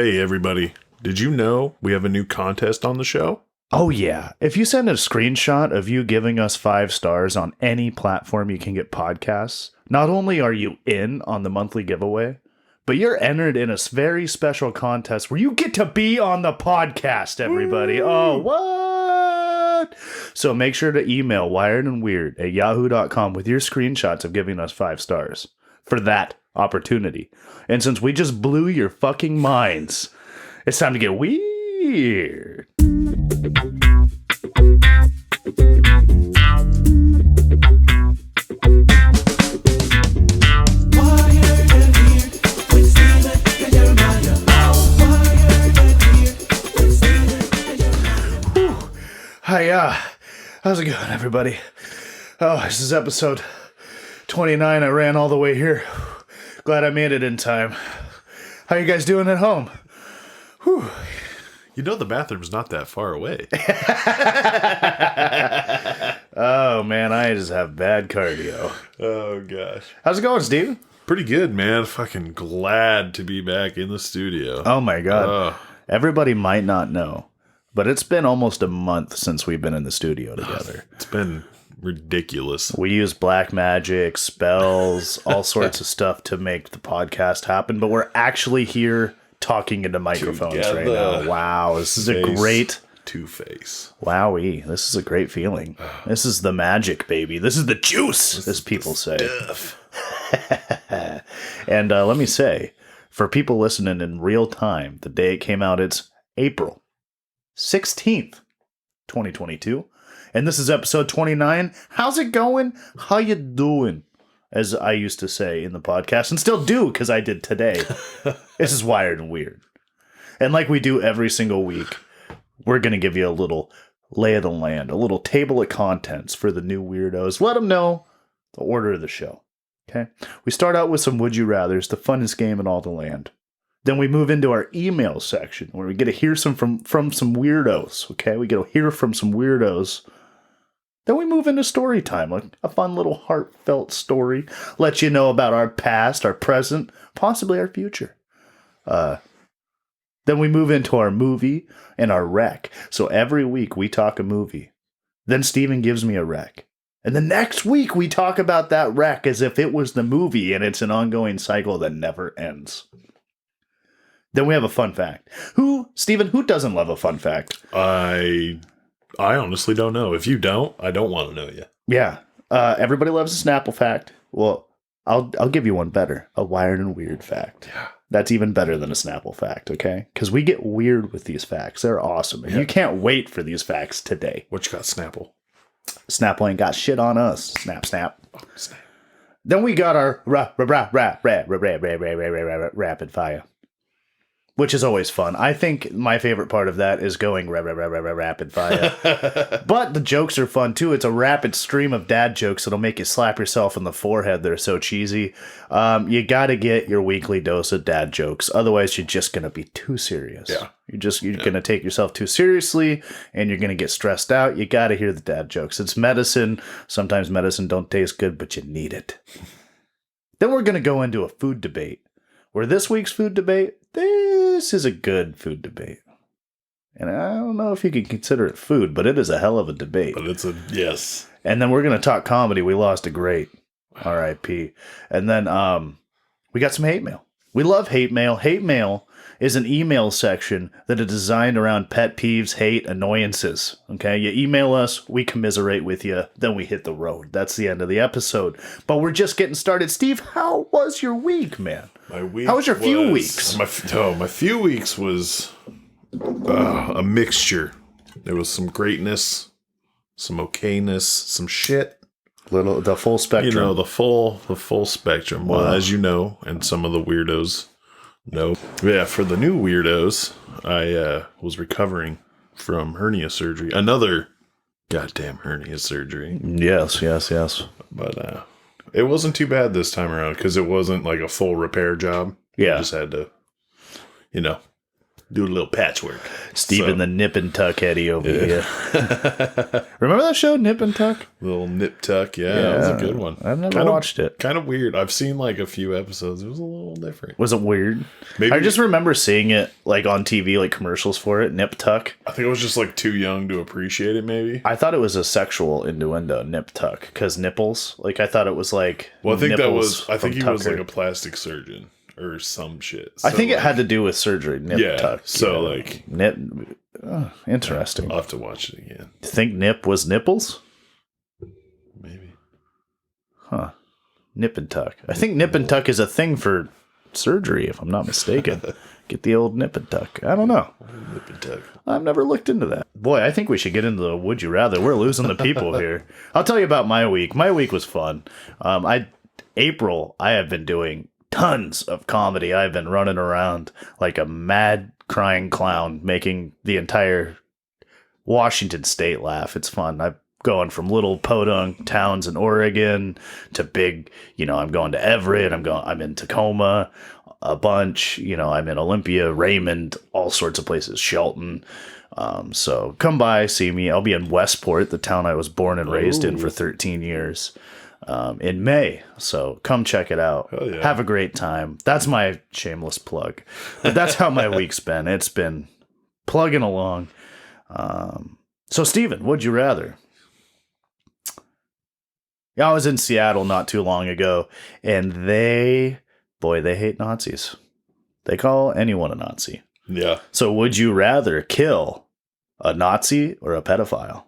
Hey, everybody. Did you know we have a new contest on the show? Oh, yeah. If you send a screenshot of you giving us 5 stars on any platform you can get podcasts, not only are you in on the monthly giveaway, but you're entered in a very special contest where you get to be on the podcast, everybody. Woo! Oh, what? So make sure to email wiredandweird@yahoo.com with your screenshots of giving us 5 stars for that opportunity. And since we just blew your fucking minds, it's time to get weird. Hi, how's it going, everybody? Oh, this is episode 29. I ran all the way here. Glad I made it in time. How you guys doing at home? Whew. You know the bathroom's not that far away. Oh, man, I just have bad cardio. Oh, gosh. How's it going, Steve? Pretty good, man. Fucking glad to be back in the studio. Oh, my God. Everybody might not know, but it's been almost a month since we've been in the studio together. It's been ridiculous. We use black magic, spells, all sorts of stuff to make the podcast happen, but we're actually here talking into microphones right now. Wow, this is a great... Two-face. Wowee, this is a great feeling. This is the magic, baby. This is the juice, as people say. And let me say, for people listening in real time, the day it came out, it's April 16th, 2022. And this is episode 29. How's it going? How you doing? As I used to say in the podcast, and still do, because I did today. This is Wired and Weird. And like we do every single week, we're going to give you a little lay of the land, a little table of contents for the new weirdos. Let them know the order of the show. Okay? We start out with some Would You Rathers, the funnest game in all the land. Then we move into our email section, where we get to hear from some weirdos. Okay? We get to hear from some weirdos. Then we move into story time, like a fun little heartfelt story. Let you know about our past, our present, possibly our future. Then we move into our movie and our rec. So every week we talk a movie. Then Steven gives me a rec. And the next week we talk about that rec as if it was the movie, and it's an ongoing cycle that never ends. Then we have a fun fact. Steven, who doesn't love a fun fact? I honestly don't know. If you don't, I don't want to know you. Yeah. Everybody loves a Snapple fact. Well, I'll give you one better. A Wired and Weird fact. Yeah. That's even better than a Snapple fact, okay? Because we get weird with these facts. They're awesome. And you can't wait for these facts today. What you got, Snapple? Snapple ain't got shit on us. Snap, snap. Oh, snap. Then we got our rapid fire, which is always fun. I think my favorite part of that is going rapid fire. But the jokes are fun, too. It's a rapid stream of dad jokes that'll make you slap yourself in the forehead. They're so cheesy. You got to get your weekly dose of dad jokes. Otherwise, you're just going to be too serious. Yeah. You're going to take yourself too seriously, and you're going to get stressed out. You got to hear the dad jokes. It's medicine. Sometimes medicine don't taste good, but you need it. Then we're going to go into a food debate, where this week's food debate, this is a good food debate. And I don't know if you can consider it food, but it is a hell of a debate. But it's a yes. And then we're going to talk comedy. We lost a great R.I.P. And then we got some hate mail. We love hate mail. Hate mail is an email section that is designed around pet peeves, hate, annoyances. Okay, you email us, we commiserate with you, then we hit the road. That's the end of the episode. But we're just getting started. Steve, how was your week, man? My week. How was your few weeks? My few weeks was a mixture. There was some greatness, some okayness, some shit. The full spectrum. You know, the full spectrum. Well, as you know, and some of the weirdos know. Yeah, for the new weirdos, I was recovering from hernia surgery. Another goddamn hernia surgery. Yes. But it wasn't too bad this time around because it wasn't like a full repair job. Yeah. I just had to, Do a little patchwork. Steven the Nip and Tuck Eddie over here. Remember that show, Nip and Tuck? Little Nip Tuck, yeah, that was a good one. I've never watched it. Kind of weird. I've seen like a few episodes. It was a little different. Was it weird? Maybe, I just remember seeing it like on TV, like commercials for it, Nip Tuck. I think I was just like too young to appreciate it, maybe. I thought it was a sexual innuendo, Nip Tuck, because nipples. Like I thought it was like. Well, I think that nipples was. I think he from was like Tucker. a plastic surgeon or some shit. So I think like, it had to do with surgery. Nip Tuck. So like Nip. Interesting. I'll have to watch it again. Think Nip was nipples? Maybe. Huh. Nip and Tuck. I think Nip and Tuck is a thing for surgery, if I'm not mistaken. Get the old Nip and Tuck. I don't know. Nip and Tuck. I've never looked into that. Boy, I think we should get into the Would You Rather. We're losing the people here. I'll tell you about my week. My week was fun. April, I have been doing tons of comedy. I've been running around like a mad crying clown, making the entire Washington state laugh. It's fun. I'm going from little podunk towns in Oregon to big, I'm going to Everett. I'm in Tacoma a bunch, I'm in Olympia, Raymond, all sorts of places, Shelton. So come by, see me. I'll be in Westport, the town I was born and raised in for 13 years. In May. So come check it out. Yeah. Have a great time. That's my shameless plug. But that's how my week's been. It's been plugging along. So Steven, would you rather? Yeah, I was in Seattle not too long ago, and they hate Nazis. They call anyone a Nazi. Yeah. So would you rather kill a Nazi or a pedophile?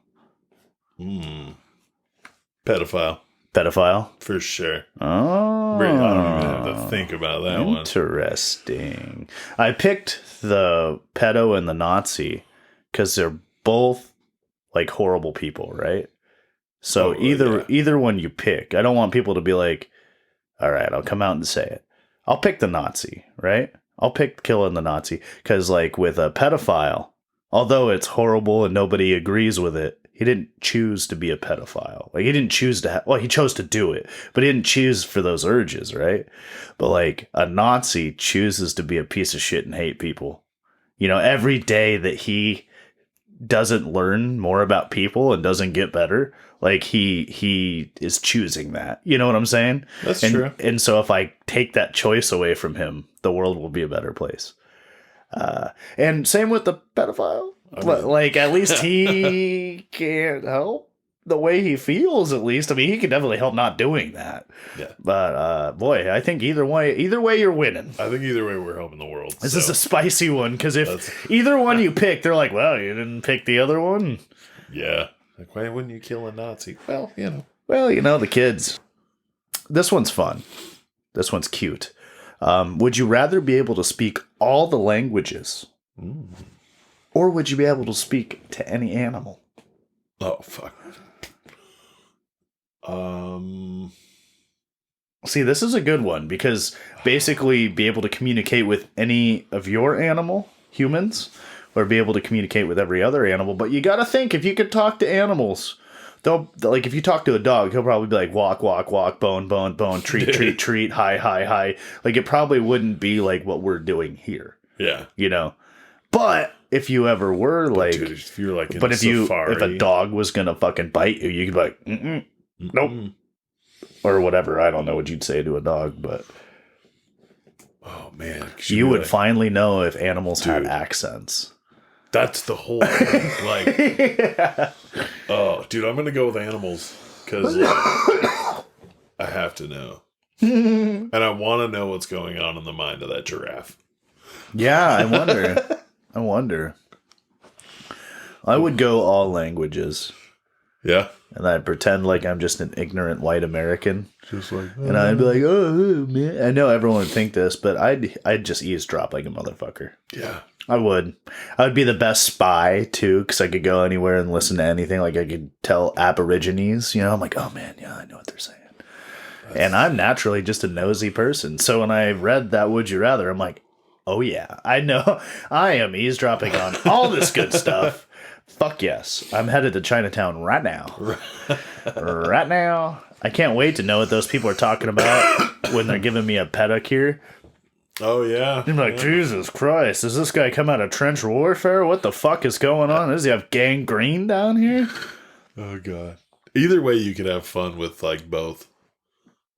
Pedophile. Pedophile? For sure. Oh. I don't even have to think about that one. Interesting. I picked the pedo and the Nazi because they're both like horrible people, right? So either one you pick. I don't want people to be like, all right, I'll come out and say it. I'll pick the Nazi, right? I'll pick killing the Nazi because like with a pedophile, although it's horrible and nobody agrees with it, he didn't choose to be a pedophile. Like he didn't choose to he chose to do it, but he didn't choose for those urges, right? But like a Nazi chooses to be a piece of shit and hate people. Every day that he doesn't learn more about people and doesn't get better, like he is choosing that. You know what I'm saying? That's true. And so if I take that choice away from him, the world will be a better place. And same with the pedophile. But like at least he can't help the way he feels. At least he can definitely help not doing that. Yeah. But boy, I think either way you're winning. I think either way we're helping the world. This is a spicy one because if either one you pick, they're like, well, you didn't pick the other one. Yeah. Like why wouldn't you kill a Nazi? Well, the kids. This one's fun. This one's cute. Would you rather be able to speak all the languages? Or would you be able to speak to any animal? Oh, fuck. See, this is a good one because basically be able to communicate with any of your animal, humans, or be able to communicate with every other animal. But you got to think, if you could talk to animals, like if you talk to a dog, he'll probably be like, walk, walk, walk, bone, bone, bone, treat, treat, treat, hi, hi, hi. Like it probably wouldn't be like what we're doing here. Yeah. But if you ever were like, dude, if you're like, but if a dog was gonna fucking bite you, you could be like, nope, or whatever. I don't know what you'd say to a dog, but oh man, you would finally know if animals had accents. That's the whole thing. Like, yeah. Oh, dude, I'm gonna go with animals because I have to know, and I want to know what's going on in the mind of that giraffe. Yeah, I wonder. I would go all languages. Yeah. And I'd pretend like I'm just an ignorant white American. Just like, and I'd be like, oh, man. I know everyone would think this, but I'd just eavesdrop like a motherfucker. Yeah. I would. I would be the best spy, too, because I could go anywhere and listen to anything. Like, I could tell Aborigines, I'm like, oh, man, yeah, I know what they're saying. And I'm naturally just a nosy person. So when I read that Would You Rather, I'm like, oh, yeah, I know. I am eavesdropping on all this good stuff. Fuck yes. I'm headed to Chinatown right now. Right now. I can't wait to know what those people are talking about when they're giving me a pedicure. Oh, yeah. I'm like, Jesus Christ, does this guy come out of trench warfare? What the fuck is going on? Does he have gangrene down here? Oh, God. Either way, you could have fun with, like, both.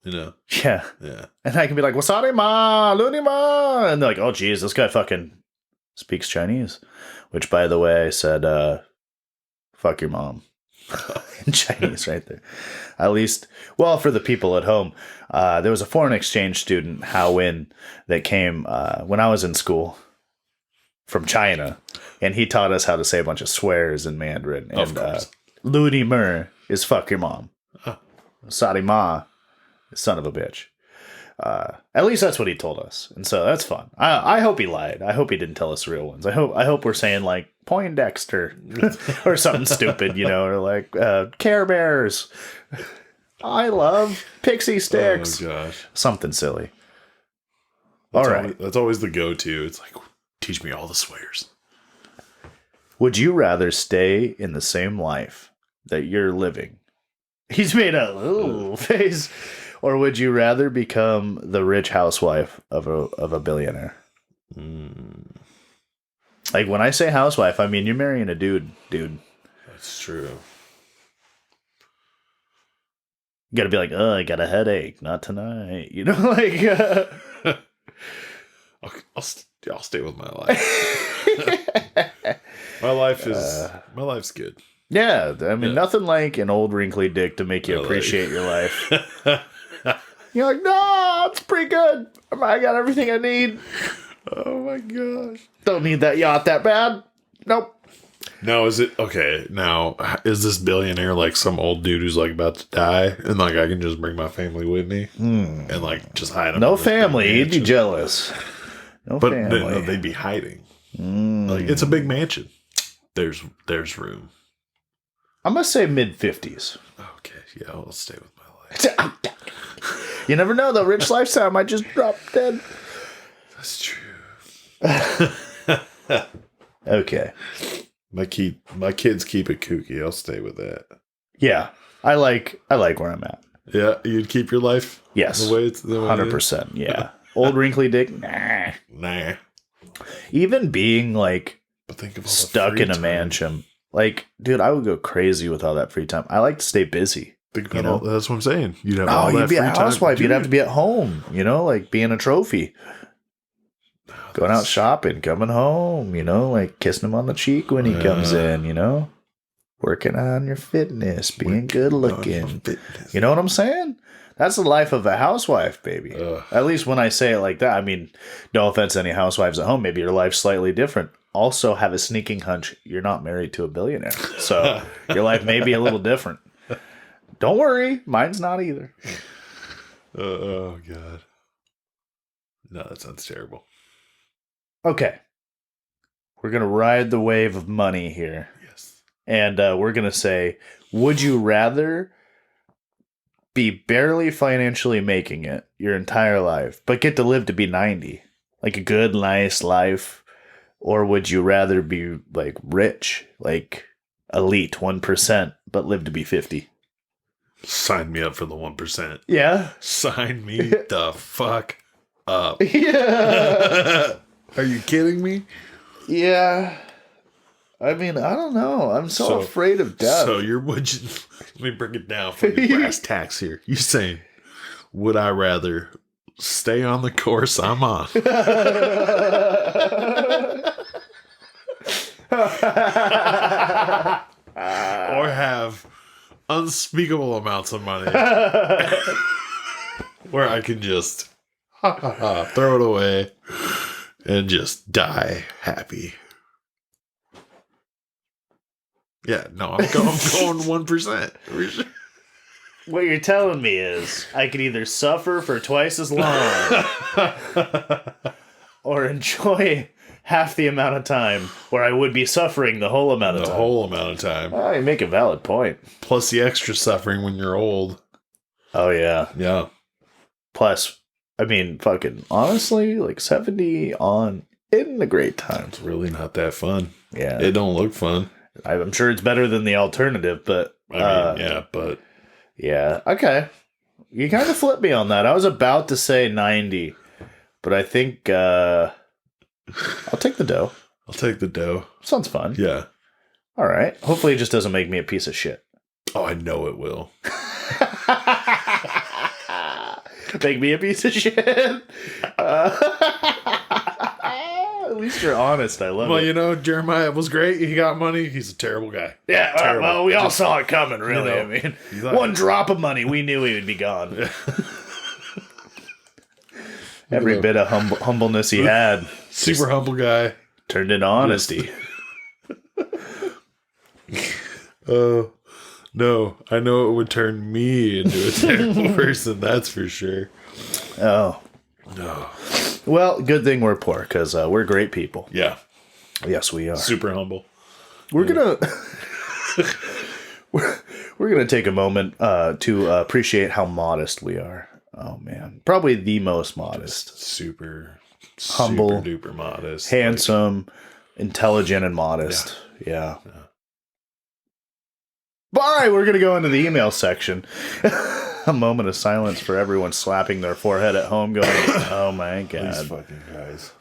You know? Yeah. Yeah. And I can be like, wasari ma, luni ma. And they're like, oh, geez, this guy fucking speaks Chinese. Which, by the way, I said, fuck your mom. In Chinese right there. At least, well, for the people at home, there was a foreign exchange student, Hao Win, that came when I was in school from China. And he taught us how to say a bunch of swears in Mandarin. And Of course. Luni mer is fuck your mom. Huh. Sari ma, son of a bitch. At least that's what he told us, and so that's fun. I hope he lied. I hope he didn't tell us real ones. I hope we're saying like Poindexter or something stupid, you know, or like Care Bears. I love pixie sticks. Oh, gosh. Something silly. That's All right. always, that's always the go-to. It's like, teach me all the swears. Would you rather stay in the same life that you're living? He's made a little face. Or would you rather become the rich housewife of a billionaire? Like, when I say housewife, I mean you're marrying a dude. That's true. You gotta be like, oh, I got a headache. Not tonight. You know, like... I'll stay with my life. My life's good. Yeah, I mean, nothing like an old wrinkly dick to make you appreciate your life. You're like, no, it's pretty good. I got everything I need. Oh my gosh. Don't need that yacht that bad. Nope. Now, is it okay? Now, is this billionaire like some old dude who's like about to die, and like I can just bring my family with me and like just hide them? No family, he'd be jealous. No but family. no, they'd be hiding. Like it's a big mansion. There's room. I'm gonna say mid-50s. Okay, yeah, I'll stay with my life. You never know, the rich lifestyle might just drop dead. That's true. Okay. My kids keep it kooky. I'll stay with that. Yeah, I like where I'm at. Yeah, you'd keep your life. Yes, the way it's 100%. Yeah, old wrinkly dick. Nah. Even being like But think of all the stuck free in a time. mansion, like, dude, I would go crazy with all that free time. I like to stay busy. Think about all, that's what I'm saying. You'd have all Oh, that you'd be a free time. housewife. You'd Dude. have to be at home. You know, like being a trophy. Going out shopping, coming home, you know, like kissing him on the cheek when he comes in, you know, working on your fitness, being good looking. You know what I'm saying? That's the life of a housewife, baby. At least when I say it like that. I mean, no offense to any housewives at home. Maybe your life's slightly different. Also have a sneaking hunch you're not married to a billionaire. So your life may be a little different. Don't worry. Mine's not either. Oh, God. No, that sounds terrible. Okay. We're going to ride the wave of money here. Yes. And we're going to say, would you rather be barely financially making it your entire life, but get to live to be 90? Like a good, nice life? Or would you rather be like rich, like elite 1%, but live to be 50? Sign me up for the 1%. Yeah. Sign me the fuck up. Yeah. Are you kidding me? Yeah. I mean, I don't know. I'm so afraid of death. So let me break it down for you brass tacks here. You're saying, would I rather stay on the course I'm on? Or have unspeakable amounts of money where I can just throw it away and just die happy. Yeah, no, I'm going 1%. What you're telling me is I could either suffer for twice as long or enjoy half the amount of time where I would be suffering the whole amount of time. The whole amount of time. Oh, you make a valid point. Plus the extra suffering when you're old. Oh, yeah. Yeah. Plus, I mean, fucking, honestly, like 70 on isn't a great time. It's really not that fun. Yeah. It don't look fun. I'm sure it's better than the alternative, but... I mean, yeah, but... Yeah, okay. You kind of flipped me on that. I was about to say 90, But I think I'll take the dough. I'll take the dough. Sounds fun. Yeah. All right. Hopefully it just doesn't make me a piece of shit. Oh, I know it will. Make me a piece of shit. At least you're honest. I love it. Well, you know, Jeremiah was great. He got money. He's a terrible guy. Yeah, Terrible. well, we all saw it coming, really. You know, I mean, like, one drop of money, we knew he would be gone. Every bit of humbleness he had. Super humble guy. Turned into honesty. Oh, no. I know it would turn me into a terrible person. That's for sure. Oh. No. Well, good thing we're poor, because we're great people. Yeah. Yes, we are. Super humble. We're gonna we're gonna take a moment to appreciate how modest we are. Oh man, probably the most modest, Super humble, super duper modest, handsome, intelligent, and modest. Yeah. But all right, we're gonna go into the email section. A moment of silence for everyone slapping their forehead at home, going, "Oh my god!" These fucking guys.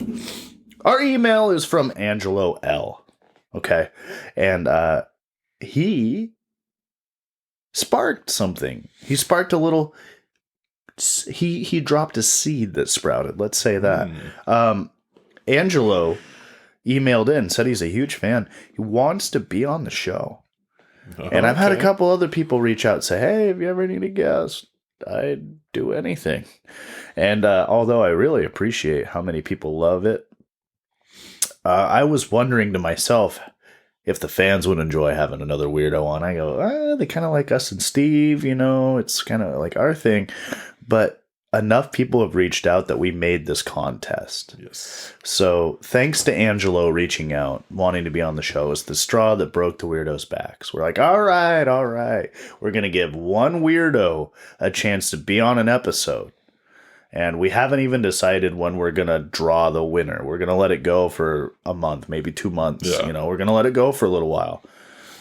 Our email is from Angelo L. Okay. And he sparked something. He sparked a little... He dropped a seed that sprouted. Let's say that. Angelo emailed in, said he's a huge fan. He wants to be on the show. And I've had a couple other people reach out and say, hey, if you ever need a guest, I'd do anything. And although I really appreciate how many people love it, I was wondering to myself if the fans would enjoy having another weirdo on. I go, they kind of like us and Steve, you know, it's kind of like our thing. But enough people have reached out that we made this contest. Yes. So thanks to Angelo reaching out, wanting to be on the show, is the straw that broke the weirdos' backs. We're like, all right. We're going to give one weirdo a chance to be on an episode. And we haven't even decided when we're going to draw the winner. We're going to let it go for a month, maybe 2 months. Yeah. You know, we're going to let it go for a little while.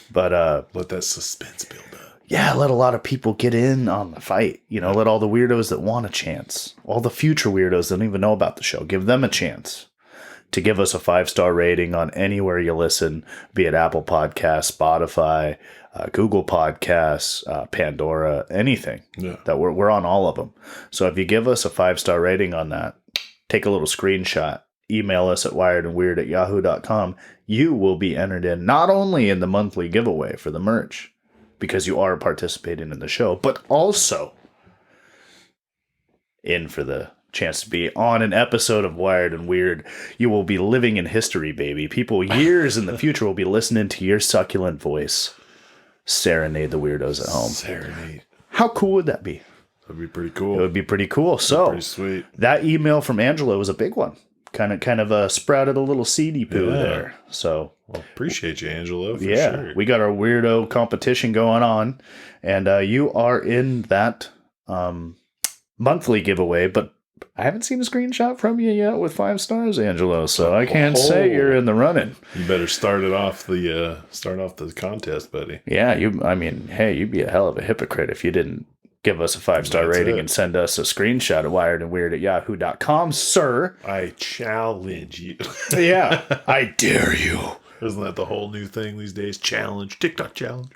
But let that suspense build up. Yeah, let a lot of people get in on the fight. You know, let all the weirdos that want a chance, all the future weirdos that don't even know about the show, give them a chance to give us a 5-star rating on anywhere you listen, be it Apple Podcasts, Spotify, Google Podcasts, Pandora, anything. Yeah. That we're on all of them. So if you give us a 5-star rating on that, take a little screenshot, email us at wiredandweird@yahoo.com. You will be entered in not only in the monthly giveaway for the merch, because you are participating in the show, but also in for the chance to be on an episode of Wired and Weird. You will be living in history, baby. People years in the future will be listening to your succulent voice serenade the weirdos at home. Serenade. How cool would that be? That'd be pretty cool. It would be pretty cool. So pretty sweet. That email from Angelo was a big one. Kind of sprouted a little seedy poo there. So well, appreciate you, Angelo. For yeah, sure. We got our weirdo competition going on, and you are in that monthly giveaway. But I haven't seen a screenshot from you yet with 5 stars, Angelo. So I can't say you're in the running. You better start off the contest, buddy. Yeah, hey, you'd be a hell of a hypocrite if you didn't give us a 5-star rating and send us a screenshot of wiredandweird@yahoo.com, sir. I challenge you. Yeah, I dare you. Isn't that the whole new thing these days? Challenge. TikTok challenge.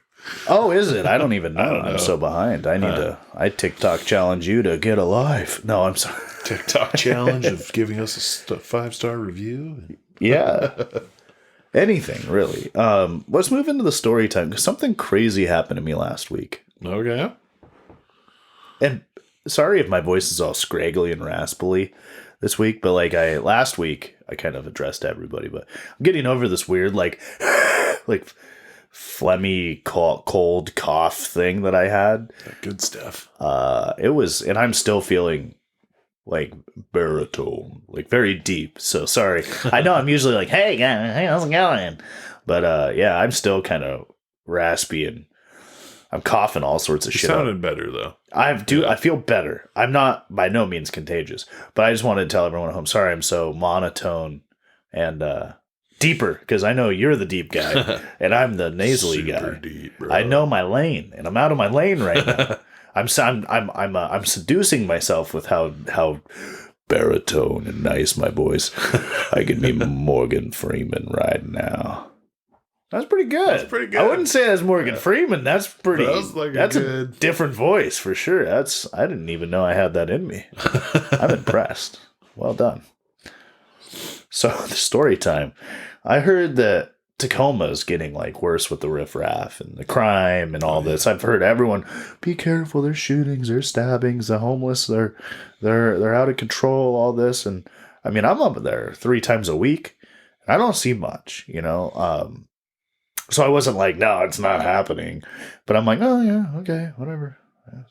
Oh, is it? I don't even know. I don't know. I'm so behind. I TikTok challenge you to get a life. No, I'm sorry. TikTok challenge of giving us a 5-star review. Yeah. Anything, really. Let's move into the story time, because something crazy happened to me last week. Okay. And sorry if my voice is all scraggly and raspily this week, but last week I kind of addressed everybody, but I'm getting over this weird like phlegmy cold cough thing that I had. Good stuff. And I'm still feeling like baritone, like very deep. So sorry. I know I'm usually like, hey guys, hey, how's it going? But yeah, I'm still kind of raspy and I'm coughing all sorts of shit. Sounded better though. I feel better. I'm not by no means contagious, but I just wanted to tell everyone at home, sorry I'm so monotone and deeper, because I know you're the deep guy and I'm the nasally Super guy. deep, bro. I know my lane, and I'm out of my lane right now. I'm seducing myself with how baritone and nice, my voice. I could be Morgan Freeman right now. That's pretty good. That's pretty good. I wouldn't say that's Morgan Freeman. That's pretty. That's a different voice for sure. I didn't even know I had that in me. I'm impressed. Well done. So the story time. I heard that Tacoma is getting like worse with the riffraff and the crime and all this. I've heard everyone be careful. There's shootings, there's stabbings, the homeless, they're out of control. All this, and I mean, I'm up there 3 times a week, and I don't see much, So I wasn't like, no, it's not happening, but I'm like, oh yeah, okay, whatever.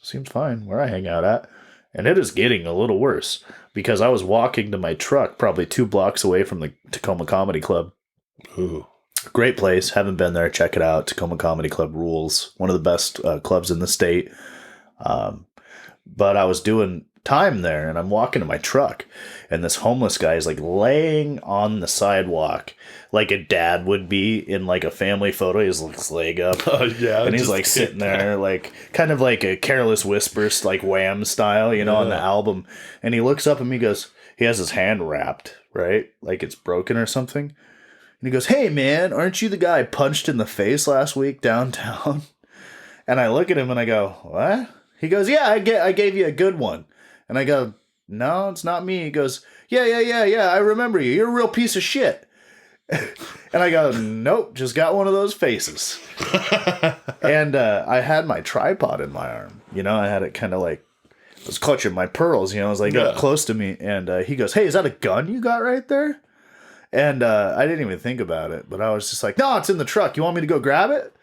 Seems fine where I hang out at, and it is getting a little worse because I was walking to my truck probably 2 blocks away from the Tacoma Comedy Club. Ooh. Great place. Haven't been there. Check it out. Tacoma Comedy Club rules. One of the best clubs in the state. But I was doing time there, and I'm walking to my truck, and this homeless guy is like laying on the sidewalk like a dad would be in like a family photo. He has his leg up. Oh, yeah. And he's like sitting there like kind of like a Careless Whisper, like Wham style, on the album. And he looks up at me, goes, he has his hand wrapped, right? Like it's broken or something. And he goes, hey, man, aren't you the guy I punched in the face last week downtown? And I look at him and I go, what? He goes, yeah, I gave you a good one. And I go, no, it's not me. He goes, yeah, I remember you. You're a real piece of shit. And I go, nope, just got one of those faces. And I had my tripod in my arm. I had it kind of like, I was clutching my pearls, it was like up close to me. And he goes, hey, is that a gun you got right there? And I didn't even think about it, but I was just like, no, it's in the truck. You want me to go grab it?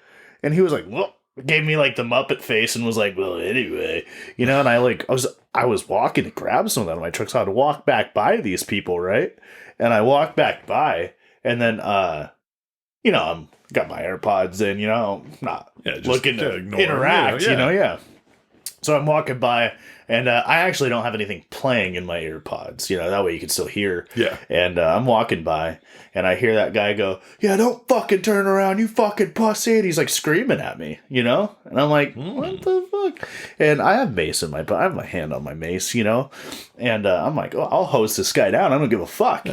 And he was like, well, gave me like the Muppet face and was like, well, anyway, and I was walking to grab some of that in my truck. So I had to walk back by these people. Right. And I walked back by and then, I'm got my AirPods in, not looking to interact, yeah. So I'm walking by, and I actually don't have anything playing in my earpods. That way you can still hear. Yeah. And I'm walking by, and I hear that guy go, yeah, don't fucking turn around, you fucking pussy. And he's like screaming at me, And I'm like, what the fuck? And I have mace in my, I have my hand on my mace, And I'm like, oh, I'll hose this guy down. I don't give a fuck,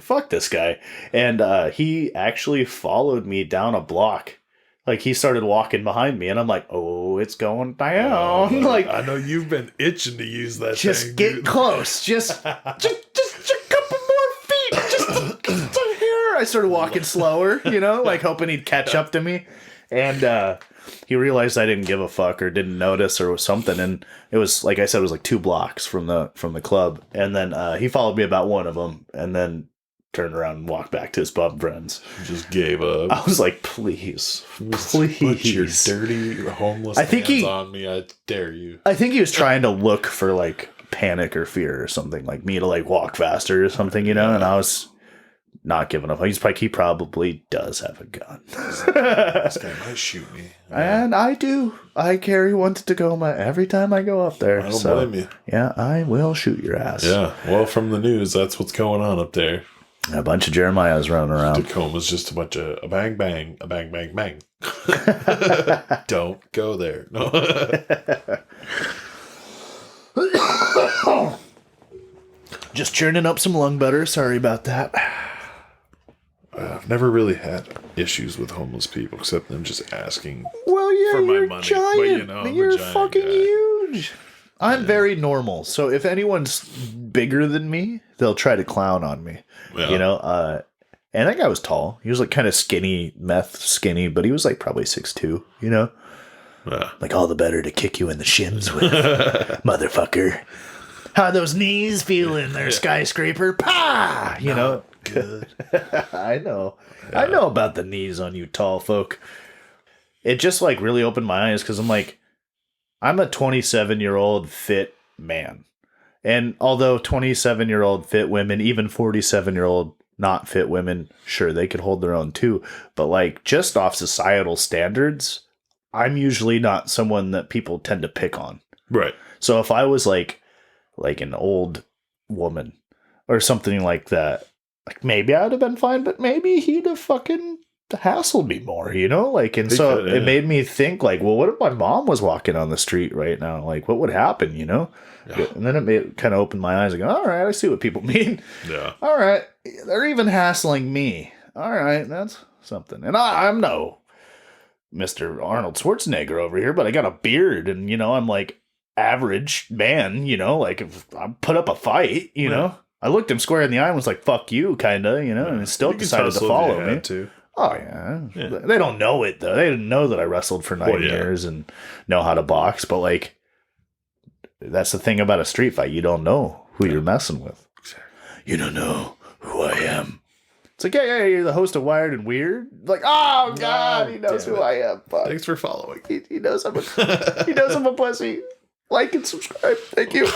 fuck this guy. And he actually followed me down a block. Like, he started walking behind me, and I'm like, oh, it's going down. I know you've been itching to use that just thing. Get close. Just a couple more feet. Just here. I started walking slower, hoping he'd catch up to me. And he realized I didn't give a fuck or didn't notice or something. And it was, like I said, it was like 2 blocks from the club. And then he followed me about one of them, and then turned around and walked back to his pub friends. Just gave up. I was like, please. Put your dirty homeless hands on me. I dare you. I think he was trying to look for like panic or fear or something, like me to like walk faster or something, and I was not giving up. He probably does have a gun. This guy might shoot me. And I do. I carry one to Tacoma every time I go up there. I don't blame you. Yeah, I will shoot your ass. Yeah, well, from the news, that's what's going on up there. A bunch of Jeremiahs running around. Tacoma's just a bunch of a bang, bang, a bang, bang, bang. Don't go there. No. Just churning up some lung butter. Sorry about that. I've never really had issues with homeless people except them just asking for my money. Giant. But, you're fucking huge. I'm very normal. So if anyone's bigger than me, they'll try to clown on me. Yeah. And that guy was tall. He was like kind of skinny, skinny, but he was like probably 6'2", Yeah. Like all the better to kick you in the shins with, motherfucker. How are those knees feeling there, skyscraper? Pah! Good. I know. Yeah. I know about the knees on you tall folk. It just like really opened my eyes because I'm like, I'm a 27-year-old fit man. And although 27-year-old fit women, even 47-year-old not fit women, sure, they could hold their own too. But like just off societal standards, I'm usually not someone that people tend to pick on. Right. So if I was like an old woman or something like that, like maybe I would have been fine, but maybe he'd have fucking hassled me more, you know? Like, and so it made me think, like, well, what if my mom was walking on the street right now? Like, what would happen, you know? Yeah. And then it kind of opened my eyes and go, all right, I see what people mean. Yeah. All right, they're even hassling me. All right, that's something. And I'm no Mr. Arnold Schwarzenegger over here, but I got a beard and, you know, I'm like average man, you know, like if I put up a fight, you know. I looked him square in the eye and was like, fuck you, kind of, you know, and still decided to follow me. Too. Oh, yeah. They don't know it, though. They didn't know that I wrestled for 9 years and know how to box. But, like, that's the thing about a street fight. You don't know who you're messing with. You don't know who I am. It's like, yeah, you're the host of Wired and Weird. Like, oh, God, he knows who I am. Fuck. Thanks for following. He knows I'm a pussy. Like and subscribe. Thank you.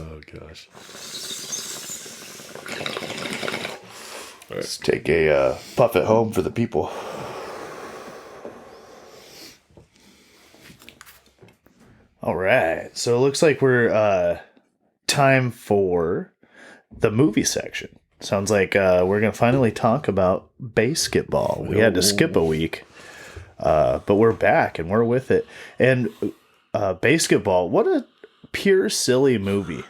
Oh, gosh. All right. Let's take a puff at home for the people. All right. So it looks like we're time for the movie section. Sounds like we're going to finally talk about basketball. We had to skip a week, but we're back and we're with it. And basketball, what a pure silly movie.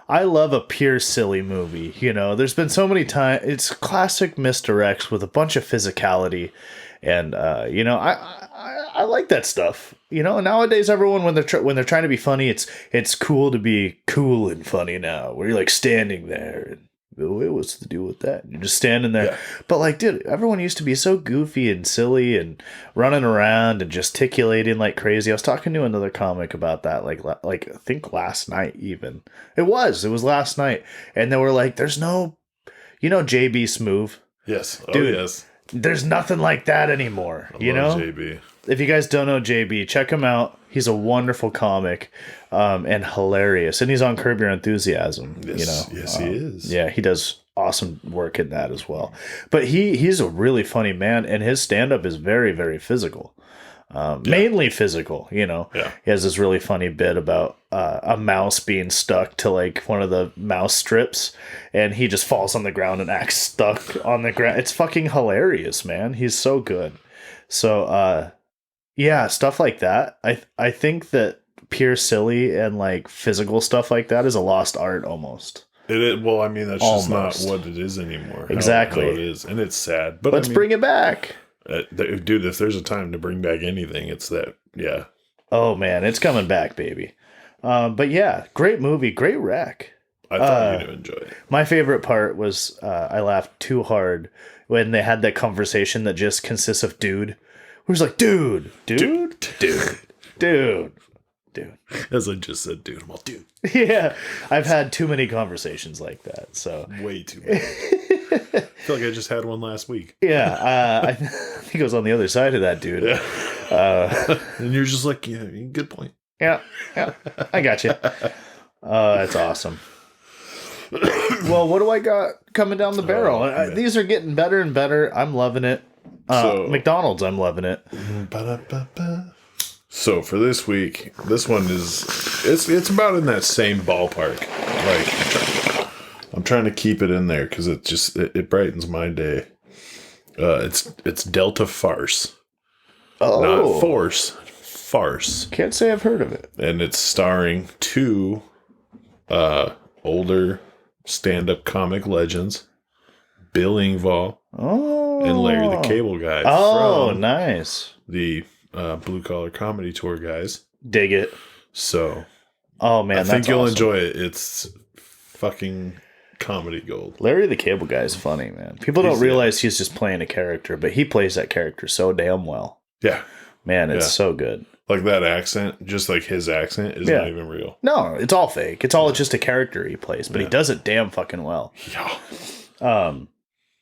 I love a pure silly movie. You know, there's been so many times. It's classic misdirects with a bunch of physicality, and you know, I like that stuff. You know, nowadays everyone when they're trying to be funny, it's cool to be cool and funny now. Where you're like standing there and what's to do with that? You're just standing there. Yeah. But like, dude, everyone used to be so goofy and silly and running around and gesticulating like crazy. I was talking to another comic about that, like I think last night even. It was last night. And they were like, there's no, you know, JB Smoove? Yes. Oh, dude, yes. There's nothing like that anymore. I love JB. If you guys don't know JB, check him out. He's a wonderful comic and hilarious. And he's on Curb Your Enthusiasm. Yes, you know? Yes, he is. Yeah, he does awesome work in that as well. But he's a really funny man, and his stand-up is very, very physical. Mainly physical, you know. Yeah. He has this really funny bit about a mouse being stuck to like one of the mouse strips, and he just falls on the ground and acts stuck on the ground. It's fucking hilarious, man. He's so good. So, yeah, stuff like that. I think that pure silly and like physical stuff like that is a lost art almost. Well, I mean, that's just not what it is anymore. Exactly. How it is, and it's sad. But let's bring it back. Dude, if there's a time to bring back anything, it's that. Yeah. Oh, man, it's coming back, baby. But yeah, great movie, great wreck. I thought you'd enjoy it. My favorite part was I laughed too hard when they had that conversation that just consists of dude. Who's like, dude. As I just said, dude, I'm all dude. Yeah, I've had too many conversations like that. So way too many. I feel like I just had one last week. Yeah, I think it was on the other side of that, dude. Yeah. And you're just like, yeah, good point. Yeah, I got you. That's awesome. Well, what do I got coming down the barrel? These are getting better and better. I'm loving it. McDonald's, I'm loving it. So for this week, this one it's about in that same ballpark. Like I'm trying to keep it in there because it brightens my day. It's Delta Farce. Oh, not Force, Farce. Can't say I've heard of it. And it's starring two older stand-up comic legends, Bill Engvall and Larry the Cable Guy. Oh, nice. The Blue Collar Comedy Tour guys. Dig it. So, oh man, I think you'll enjoy it. It's fucking comedy gold. Larry the Cable Guy is funny, man. People don't realize he's just playing a character, but he plays that character so damn well. Yeah. Man, it's so good. Like that accent, just like his accent, is not even real. No, it's all fake. It's all just a character he plays, but he does it damn fucking well. Yeah.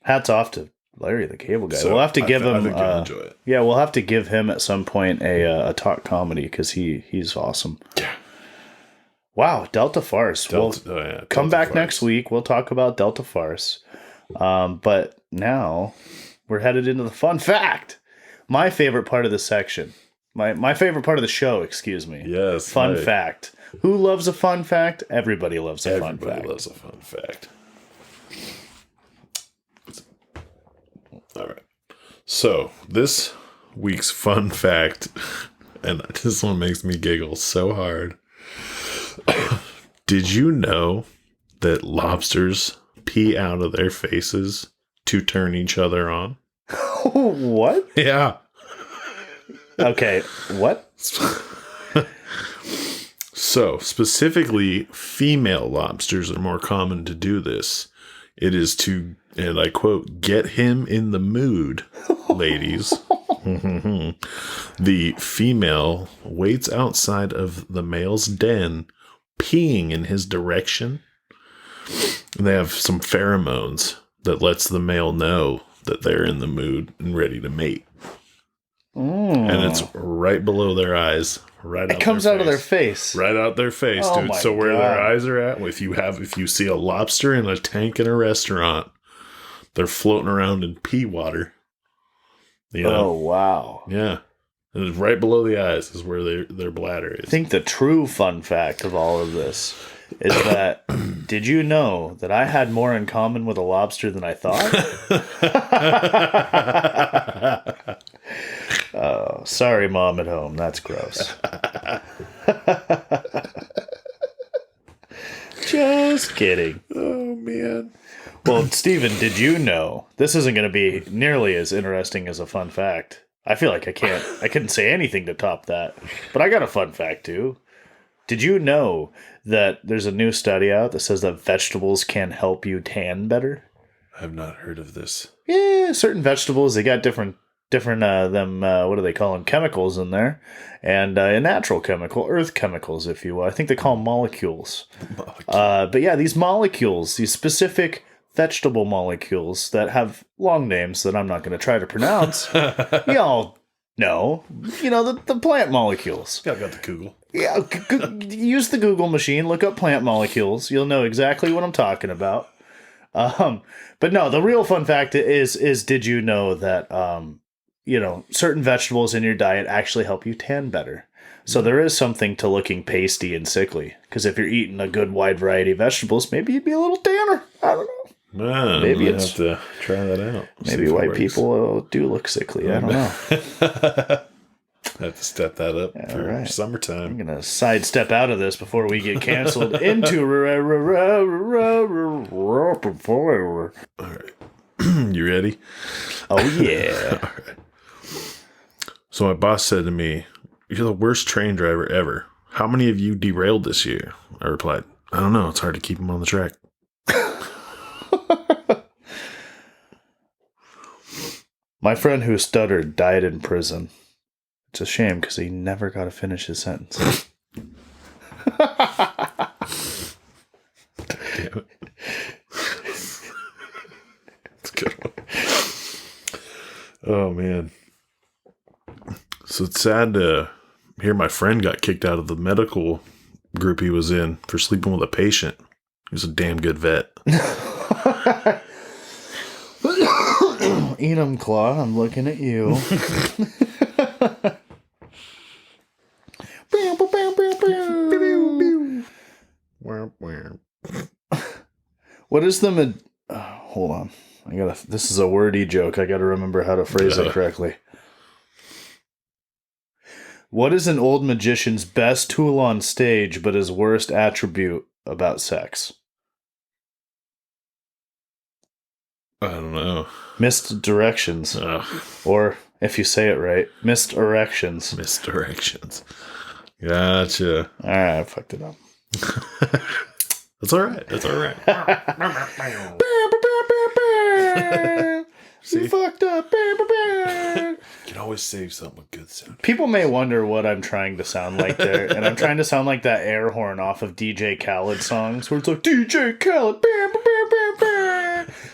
Hats off to Larry the Cable Guy. So we'll have to give him. I think you'll enjoy it. Yeah, we'll have to give him at some point a talk comedy because he's awesome. Yeah. Wow, Delta Farce. Come back next week. We'll talk about Delta Farce. But now we're headed into the fun fact. My favorite part of the section. My favorite part of the show, excuse me. Yes. Fun fact. Who loves a fun fact? Everybody loves a fun fact. Everybody loves a fun fact. All right. So this week's fun fact, and this one makes me giggle so hard. Did you know that lobsters pee out of their faces to turn each other on? What? Yeah. Okay, what? So, specifically, female lobsters are more common to do this. It is to, and I quote, get him in the mood, ladies. The female waits outside of the male's den, peeing in his direction. And they have some pheromones that lets the male know that they're in the mood and ready to mate. And it's right below their eyes. Right it comes out of their face. Right out their face, Oh dude. my So where God. their eyes are at, if you see a lobster in a tank in a restaurant, they're floating around in pea water. You know? Oh, wow. Yeah. And it's right below the eyes is where their bladder is. I think the true fun fact of all of this is that did you know that I had more in common with a lobster than I thought? Oh, sorry, Mom at home. That's gross. Just kidding. Oh, man. Well, Steven, did you know this isn't going to be nearly as interesting as a fun fact? I feel like I couldn't say anything to top that. But I got a fun fact too. Did you know that there's a new study out that says that vegetables can help you tan better? I have not heard of this. Yeah, certain vegetables, they got different what do they call them, chemicals in there, and a natural chemical, earth chemicals, if you will. I think they call them molecules. But yeah, these molecules, these specific vegetable molecules that have long names that I'm not going to try to pronounce. Y'all know, the plant molecules. Yeah, I got the Google. Yeah, use the Google machine, look up plant molecules. You'll know exactly what I'm talking about. But no, the real fun fact is did you know that certain vegetables in your diet actually help you tan better? So there is something to looking pasty and sickly. Because if you're eating a good wide variety of vegetables, maybe you'd be a little tanner. I don't know. Man, Maybe I it's have to try that out. Maybe white people do look sickly. I don't know. I have to step that up for right. summertime. I'm gonna sidestep out of this before we get canceled into. All right. You ready? Oh yeah. All right. So my boss said to me, "You're the worst train driver ever. How many of you derailed this year?" I replied, "I don't know. It's hard to keep them on the track." My friend who stuttered died in prison. It's a shame because he never got to finish his sentence. Damn it. That's a good one. Oh, man. So it's sad to hear my friend got kicked out of the medical group he was in for sleeping with a patient. He was a damn good vet. Enum Claw, I'm looking at you. What is the hold on. This is a wordy joke. I gotta remember how to phrase it correctly. What is an old magician's best tool on stage, but his worst attribute about sex? I don't know. Missed directions. Or, if you say it right, missed erections. Misdirections. Gotcha. Alright, I fucked it up. That's all right. That's all right. You fucked up. You can always save something with good sound. People may wonder what I'm trying to sound like there, and I'm trying to sound like that air horn off of DJ Khaled songs, where it's like, DJ Khaled,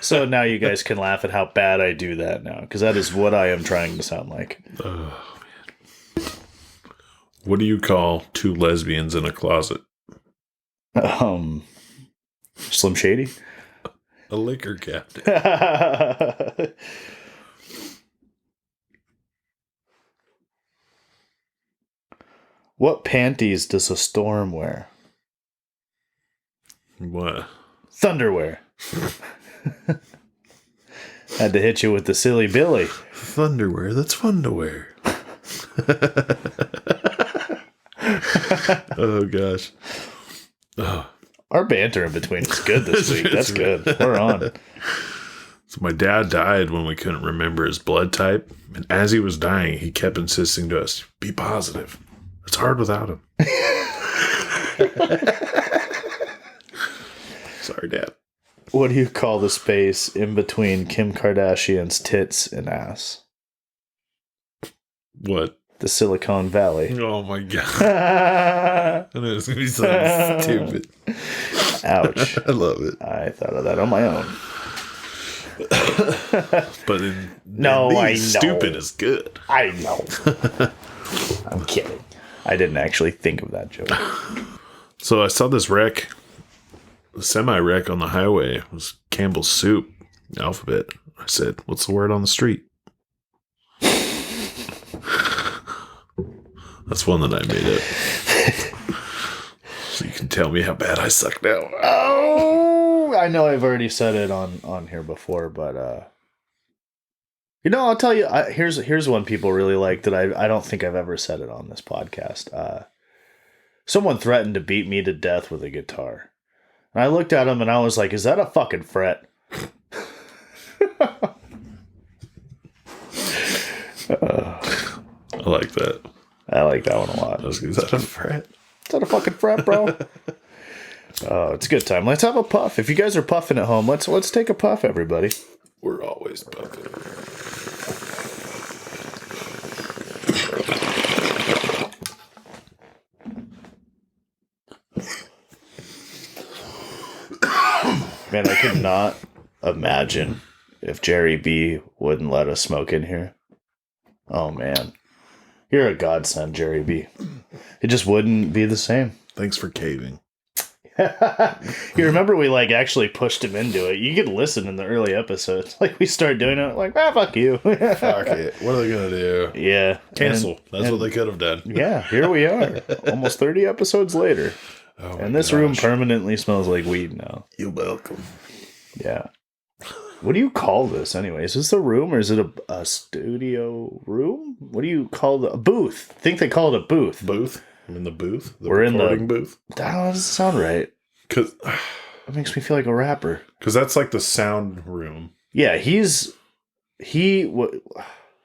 So now you guys can laugh at how bad I do that now, because that is what I am trying to sound like. Oh, man. What do you call two lesbians in a closet? Slim Shady? A liquor cabinet. What panties does a storm wear? What? Thunderwear. Had to hit you with the silly Billy. Thunderwear, that's fun to wear. Oh, gosh. Oh. Our banter in between is good this week. That's good. We're on. So my dad died when we couldn't remember his blood type. And as he was dying, he kept insisting to us, be positive. It's hard without him. Sorry, Dad. What do you call the space in between Kim Kardashian's tits and ass? What? The Silicon Valley. Oh, my God. I know it's going to be so stupid. Ouch. I love it. I thought of that on my own. But I know. Stupid is good. I know. I'm kidding. I didn't actually think of that joke. So I saw this wreck, a semi-wreck on the highway. It was Campbell's Soup, alphabet. I said, what's the word on the street? That's one that I made up. So you can tell me how bad I suck now. Oh, I know I've already said it on here before, but I'll tell you. Here's one people really like that I don't think I've ever said it on this podcast. Someone threatened to beat me to death with a guitar, and I looked at him and I was like, "Is that a fucking fret?" I like that. I like that one a lot. Is that a fret? Is that a fucking fret, bro? Oh, it's a good time. Let's have a puff. If you guys are puffing at home, let's take a puff, everybody. We're always puffing. Man, I could not imagine if Jerry B wouldn't let us smoke in here. Oh, man. You're a godsend, Jerry B. It just wouldn't be the same. Thanks for caving. You remember we actually pushed him into it. You could listen in the early episodes. We start doing it fuck you. Fuck it. What are they going to do? Yeah. Cancel. That's what they could have done. Yeah, here we are. Almost 30 episodes later. Oh, and this room permanently smells like weed now. You're welcome. Yeah. What do you call this anyway? Is this a room or is it a studio room? What do you call a booth? I think they call it a booth. Booth? I'm in the booth? We're in the recording booth? That doesn't sound right. Because It makes me feel like a rapper. Because that's like the sound room. Yeah,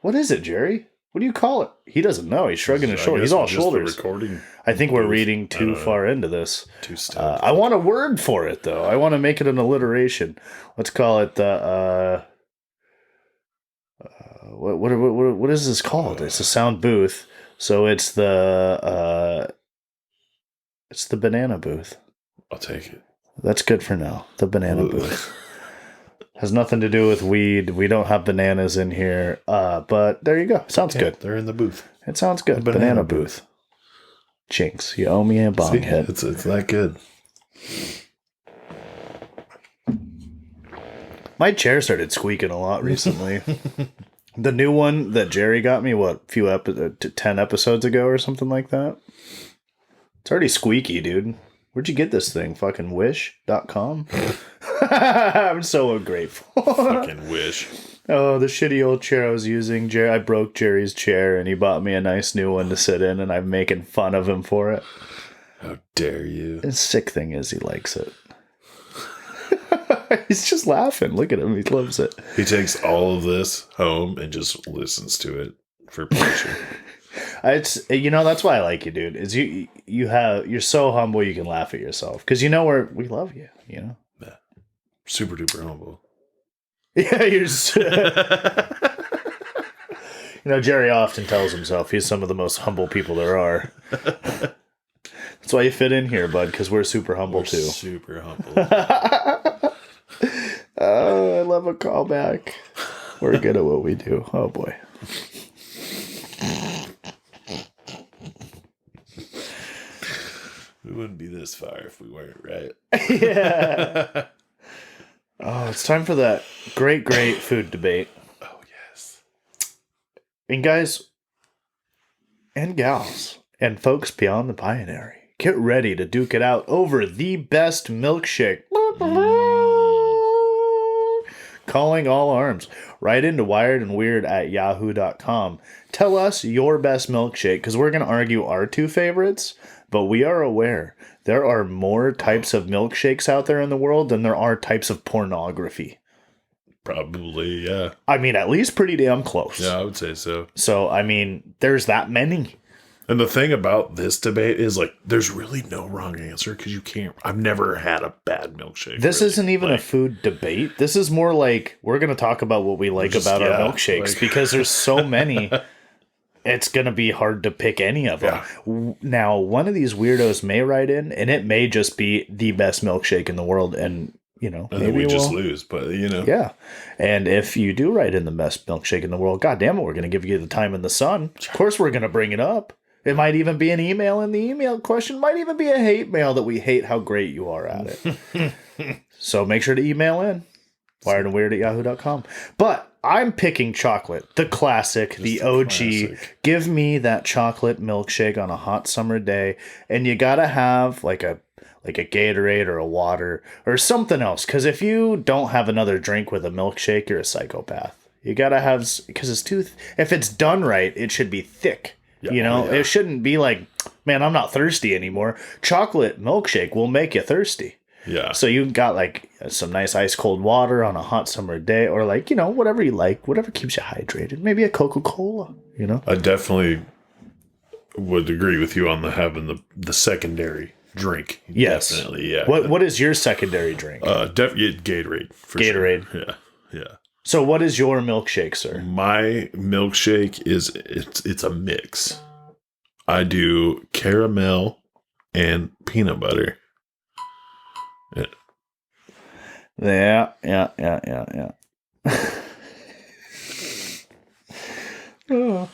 what is it, Jerry? What do you call it? He doesn't know. He's shrugging his shoulders. He's all shoulders. Recording. I think we're reading too far into this. Too stuff. I want a word for it, though. I want to make it an alliteration. Let's call it the... what is this called? It's a sound booth. So it's the banana booth. I'll take it. That's good for now. The banana booth. Has nothing to do with weed. We don't have bananas in here. But there you go. Sounds good. They're in the booth. It sounds good. Banana booth. Jinx, you owe me a bong hit. It's that good. My chair started squeaking a lot recently. The new one that Jerry got me, 10 episodes ago or something like that? It's already squeaky, dude. Where'd you get this thing? Fucking wish.com? I'm so ungrateful. Fucking Wish. Oh, the shitty old chair I was using. I broke Jerry's chair and he bought me a nice new one to sit in and I'm making fun of him for it. How dare you? The sick thing is he likes it. He's just laughing. Look at him. He loves it. He takes all of this home and just listens to it for pleasure. That's why I like you, dude. Is you're so humble you can laugh at yourself because we love you. Yeah. Super duper humble. Yeah, you're. Jerry often tells himself he's some of the most humble people there are. That's why you fit in here, bud. Because we're super humble too. Super humble. Oh, I love a callback. We're good at what we do. Oh boy. We wouldn't be this far if we weren't, right? Yeah. Oh, it's time for that great food debate. Oh, yes. And guys and gals and folks beyond the binary, get ready to duke it out over the best milkshake. Calling all arms. Write into wiredandweird@yahoo.com. Tell us your best milkshake, because we're going to argue our two favorites, but we are aware there are more types of milkshakes out there in the world than there are types of pornography. Probably, yeah. I mean, at least pretty damn close. Yeah, I would say so. So, I mean, there's that many. And the thing about this debate is, like, there's really no wrong answer because you can't. I've never had a bad milkshake. This really. isn't even a food debate. This is more like we're going to talk about what we like about our milkshakes because there's so many. It's going to be hard to pick any of them. Yeah. Now, one of these weirdos may write in, and it may just be the best milkshake in the world. And, you know, and maybe we just lose, but, you know. Yeah. And if you do write in the best milkshake in the world, God damn it, we're going to give you the time in the sun. Of course, we're going to bring it up. It might even be an email, and the email question might even be a hate mail that we hate how great you are at it. So make sure to email in. wiredandweird@yahoo.com. But I'm picking chocolate. The classic, the OG. Classic. Give me that chocolate milkshake on a hot summer day. And you gotta have like a Gatorade or a water or something else. Because if you don't have another drink with a milkshake, you're a psychopath. You gotta have, because it's too, if it's done right, it should be thick. Yeah, you know, it shouldn't be like, man, I'm not thirsty anymore. Chocolate milkshake will make you thirsty. Yeah. So you got like some nice ice cold water on a hot summer day, or like, you know, whatever you like, whatever keeps you hydrated. Maybe a Coca-Cola, you know? I definitely would agree with you on having the secondary drink. Yes. Definitely, yeah. What is your secondary drink? Definitely Gatorade. For Gatorade. Sure. Yeah. Yeah. So what is your milkshake, sir? My milkshake it's a mix. I do caramel and peanut butter. Yeah. Oh.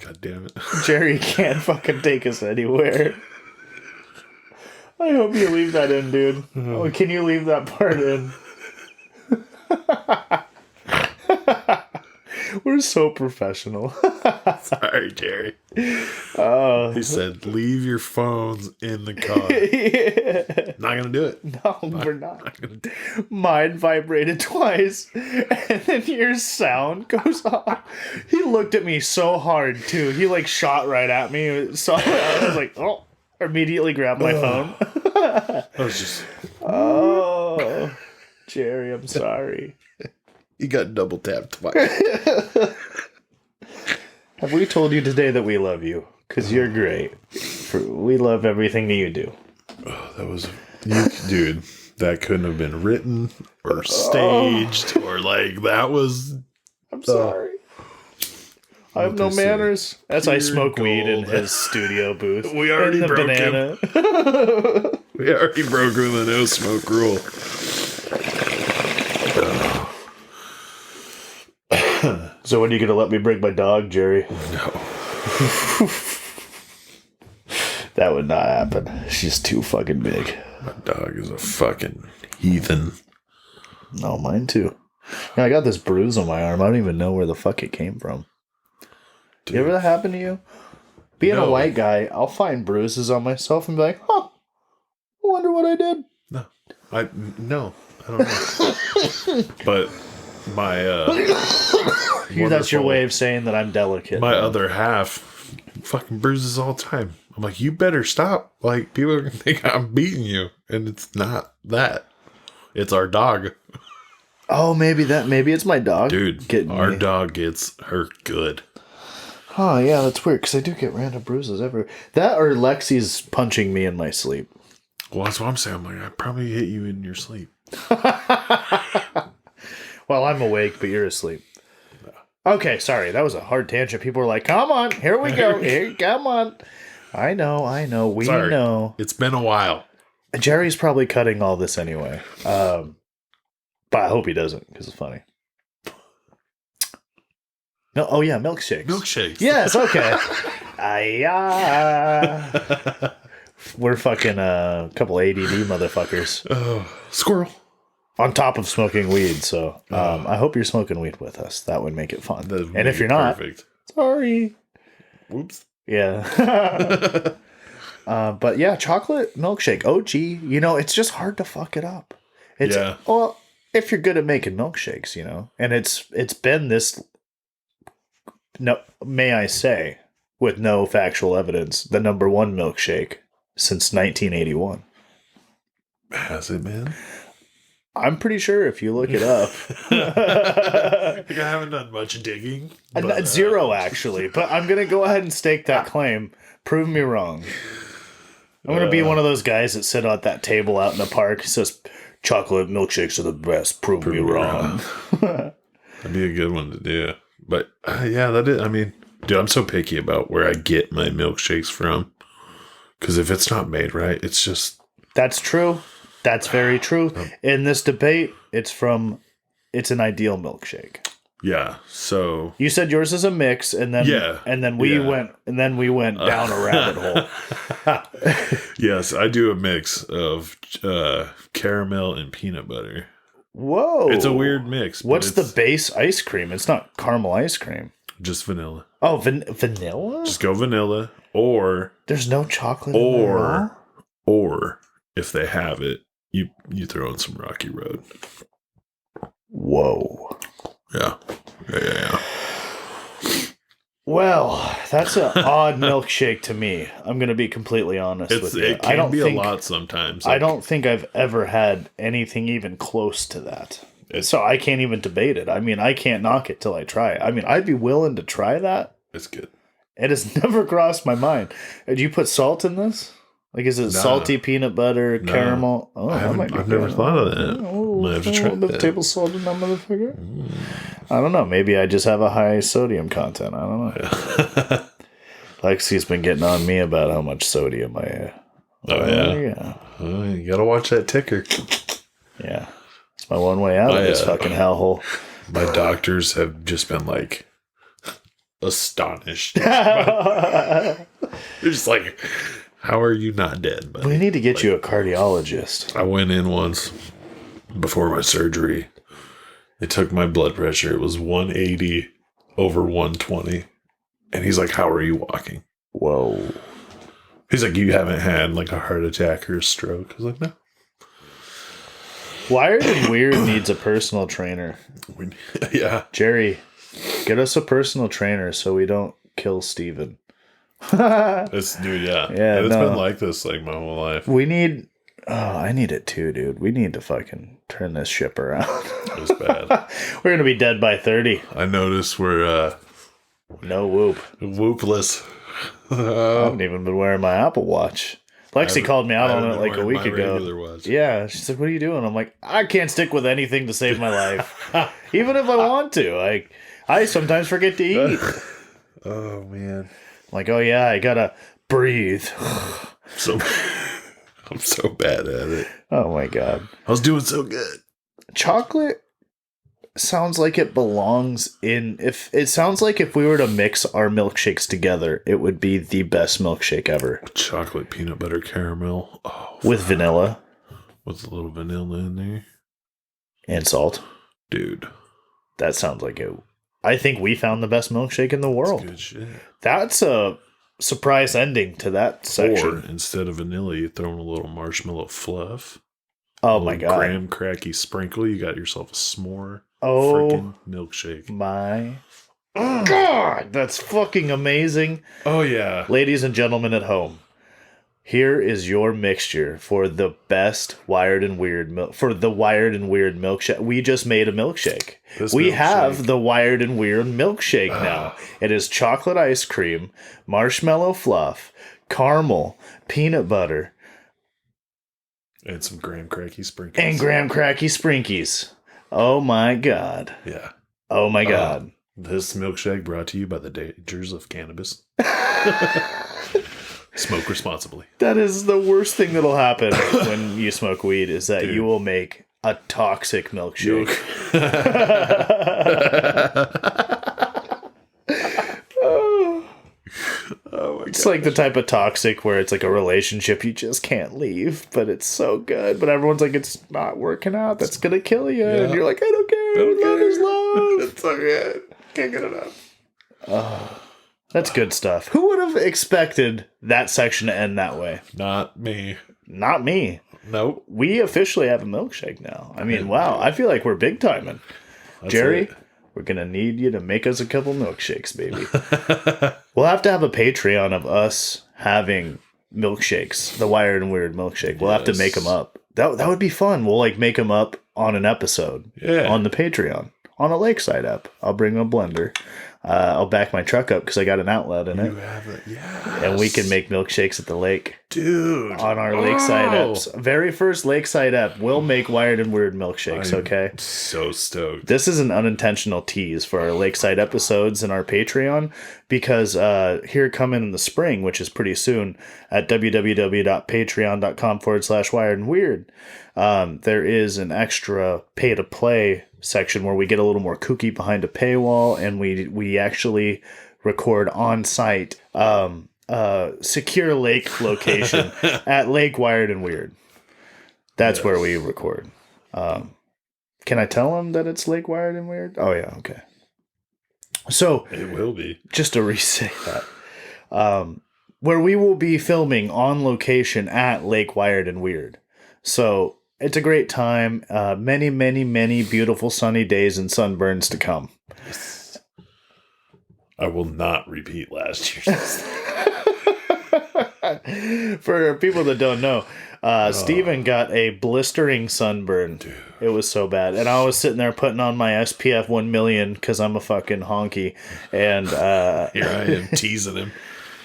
God damn it. Jerry can't fucking take us anywhere. I hope you leave that in, dude. Oh, can you leave that part in? We're so professional. Sorry, Jerry. He said, leave your phones in the car. Yeah. Not going to do it. No, we're not. Mine vibrated twice, and then your sound goes off. He looked at me so hard, too. He, like, shot right at me. So I was like, oh, immediately grabbed my phone. I was just... Oh, Jerry, I'm sorry. You got double tapped twice. Have we told you today that we love you? Because you're great. We love everything that you do. Oh, that was... dude, that couldn't have been written or staged or like that was... I'm sorry. I have no manners. As I smoke weed in his studio booth. We already broke him. We already broke him the no smoke rule. So when are you going to let me bring my dog, Jerry? No. That would not happen. She's too fucking big. My dog is a fucking heathen. No, mine too. I got this bruise on my arm. I don't even know where the fuck it came from. Dude. You ever that happen to you? Being a white guy, I'll find bruises on myself and be like, huh, I wonder what I did. No. I don't know. But my that's your way of saying that I'm delicate. My other half fucking bruises all the time. I'm like, you better stop. Like, people are gonna think I'm beating you, and it's not that. It's our dog. Oh, maybe it's my dog. Dude, our dog gets hurt good. Oh, yeah, that's weird, because I do get random bruises everywhere. That or Lexi's punching me in my sleep. Well, that's what I'm saying. I'm like, I probably hit you in your sleep. Well, I'm awake, but you're asleep. Okay, sorry. That was a hard tangent. People were like, come on, here we go. Here, come on. I know. We know. It's been a while. Jerry's probably cutting all this anyway. But I hope he doesn't, because it's funny. No, oh yeah, milkshakes. Milkshakes. Yes, okay. We're fucking a couple ADD motherfuckers. Squirrel. On top of smoking weed, so I hope you're smoking weed with us. That would make it fun. And if you're not, sorry. Whoops. Yeah. But yeah, chocolate milkshake, OG. You know, it's just hard to fuck it up. Well, if you're good at making milkshakes, you know, and it's been this. No, may I say, with no factual evidence, the number one milkshake since 1981. Has it been? I'm pretty sure if you look it up. I haven't done much digging. But, Zero, actually. But I'm going to go ahead and stake that claim. Prove me wrong. I'm going to be one of those guys that sit at that table out in the park. Says, chocolate milkshakes are the best. Prove me wrong. That'd be a good one to do. But yeah, that is. I mean, dude, I'm so picky about where I get my milkshakes from. Because if it's not made right, it's just. That's true. That's very true. In this debate, it's an ideal milkshake. Yeah. So you said yours is a mix, and then we went down a rabbit hole. Yes, I do a mix of caramel and peanut butter. Whoa. It's a weird mix. What's the base ice cream? It's not caramel ice cream. Just vanilla. Oh, vanilla? Just go vanilla, or there's no chocolate in there, or if they have it, you throw in some Rocky Road. Whoa. Yeah. Well, that's an odd milkshake to me. I'm going to be completely honest with you. It can be a lot sometimes. I don't think I've ever had anything even close to that. So I can't even debate it. I mean, I can't knock it till I try it. I mean, I'd be willing to try that. It's good. It has never crossed my mind. Do you put salt in this? Like, is it salty peanut butter, caramel? Oh, I've never thought of that. Might have to try that. Table salt in that motherfucker? I don't know. Maybe I just have a high sodium content. I don't know. Yeah. Lexi's been getting on me about how much sodium I have. Yeah. You gotta watch that ticker. Yeah. It's my one way out of this fucking hellhole. My doctors have just been like astonished. They're just like, how are you not dead, buddy? We need to get you a cardiologist. I went in once before my surgery. They took my blood pressure. It was 180 over 120. And he's like, how are you walking? Whoa. He's like, you haven't had like a heart attack or a stroke? I was like, no. Wired and Weird needs a personal trainer. Yeah. Jerry, get us a personal trainer so we don't kill Steven. It's been like this like my whole life. We need I need it too, dude. We need to fucking turn this ship around. It was bad. We're gonna be dead by 30. I noticed we're no whoop. Whoopless. I haven't even been wearing my Apple Watch. Lexi called me out on it like a week ago. Yeah, she's like, what are you doing? I'm like, I can't stick with anything to save my life. Even if I want to. I sometimes forget to eat. Oh man. Like, oh yeah, I gotta breathe. I'm so bad at it. Oh my god. I was doing so good. Chocolate sounds like it belongs in it sounds like if we were to mix our milkshakes together, it would be the best milkshake ever. Chocolate, peanut butter, caramel. Oh, with vanilla. With a little vanilla in there. And salt. Dude. That sounds like it. I think we found the best milkshake in the world. That's good shit. That's a surprise ending to that section. Or instead of vanilla, you throw in a little marshmallow fluff. Oh my god. Graham cracky sprinkle. You got yourself a s'more. Oh. Freaking milkshake. My god. That's fucking amazing. Oh yeah. Ladies and gentlemen at home, here is your mixture for the best Wired and Weird milkshake. We just made a milkshake. We have the Wired and Weird milkshake now. It is chocolate ice cream, marshmallow fluff, caramel, peanut butter, and some graham cracky sprinkles. Oh my god. Yeah. Oh my god. This milkshake brought to you by the dangers of cannabis. Smoke responsibly. That is the worst thing that'll happen when you smoke weed is that you will make a toxic milkshake. Oh my it's like the type of toxic where it's like a relationship you just can't leave, but it's so good. But everyone's like, it's not working out. That's going to kill you. Yeah. And you're like, I don't care. Love is love. It's so good. Can't get enough. Oh. That's good stuff. Who would have expected that section to end that way? Not me. Not me. Nope. We officially have a milkshake now. I mean, wow. I feel like we're big timing. Jerry, we're going to need you to make us a couple milkshakes, baby. We'll have to have a Patreon of us having milkshakes, the Wired and Weird milkshake. We'll have to make them up. That would be fun. We'll like make them up on an episode on the Patreon, on a Lakeside app. I'll bring a blender. I'll back my truck up because I got an outlet in it. You have it, yes. And we can make milkshakes at the lake. Dude. On our Lakeside apps. Very first Lakeside app, we'll make Wired and Weird milkshakes, okay? So stoked. This is an unintentional tease for our Lakeside episodes and our Patreon because here coming in the spring, which is pretty soon, at www.patreon.com/wiredandweird, there is an extra pay-to-play section where we get a little more kooky behind a paywall, and we actually record on site secure lake location at Lake Wired and Weird. That's where we record. Can I tell them that it's Lake Wired and Weird? Oh yeah, okay. So it will be. Just to re-say that. Where we will be filming on location at Lake Wired and Weird. So it's a great time. Many, many, many beautiful sunny days and sunburns to come. Yes. I will not repeat last year's. For people that don't know, Steven got a blistering sunburn. Dude. It was so bad. And I was sitting there putting on my SPF 1 million because I'm a fucking honky. And here I am teasing him.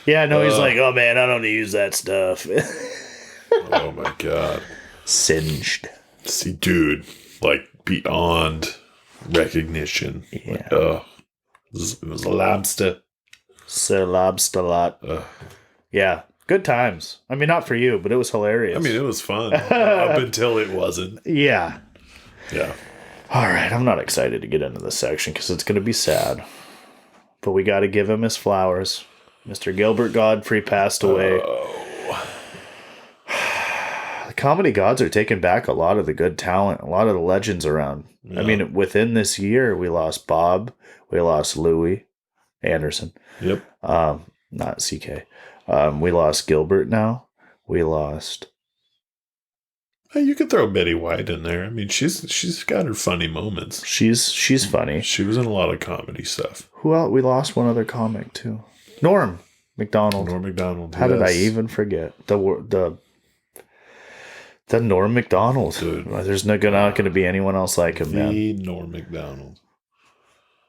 Yeah, no, he's like, oh man, I don't use that stuff. Oh my God. Singed. See, dude, like beyond recognition. Yeah. Like, it was a lobster. Sir Lobster lot. Yeah. Good times. I mean, not for you, but it was hilarious. I mean, it was fun up until it wasn't. Yeah. Yeah. All right. I'm not excited to get into this section because it's going to be sad. But we got to give him his flowers. Mr. Gilbert Gottfried passed away. The comedy gods are taking back a lot of the good talent, a lot of the legends around. Yeah. I mean, within this year, we lost Bob. We lost Louis Anderson. Yep. Not CK. We lost Gilbert now. We lost. Hey, you could throw Betty White in there. I mean, she's got her funny moments. She's funny. She was in a lot of comedy stuff. Who else? We lost one other comic too. Norm Macdonald. Norm Macdonald. How did I even forget the Norm Macdonald? Dude. There's not going to be anyone else like him, man. The Norm Macdonald.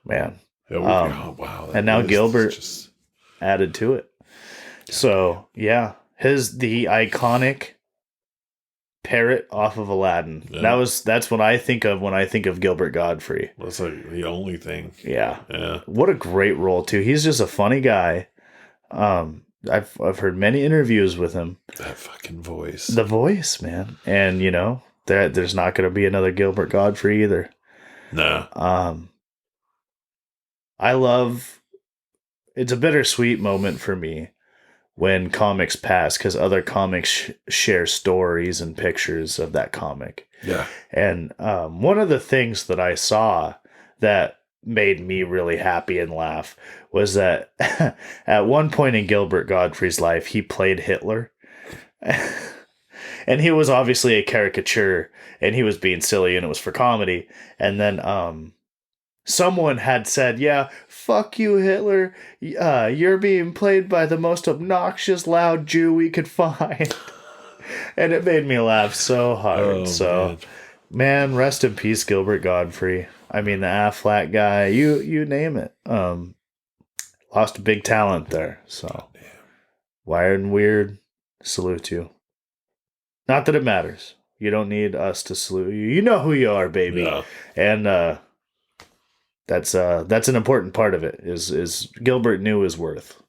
Man. Yeah, wow. And now Gilbert added to it. So yeah, the iconic parrot off of Aladdin. Yeah. That's what I think of when I think of Gilbert Gottfried. That's like the only thing. Yeah. Yeah. What a great role too. He's just a funny guy. I've heard many interviews with him. That fucking voice. The voice, man. And you know, there's not going to be another Gilbert Gottfried either. No. It's a bittersweet moment for me when comics pass because other comics share stories and pictures of that comic. Yeah. And one of the things that I saw that made me really happy and laugh was that at one point in Gilbert Gottfried's life, he played Hitler. And he was obviously a caricature and he was being silly and it was for comedy. And then someone had said, yeah, fuck you, Hitler. You're being played by the most obnoxious, loud Jew we could find. And it made me laugh so hard. Man, rest in peace, Gilbert Gottfried. I mean, the A-flat guy, you name it. Lost a big talent there. So, Wired and Weird, salute you. Not that it matters. You don't need us to salute you. You know who you are, baby. Yeah. And that's an important part of it. Is Gilbert knew his worth.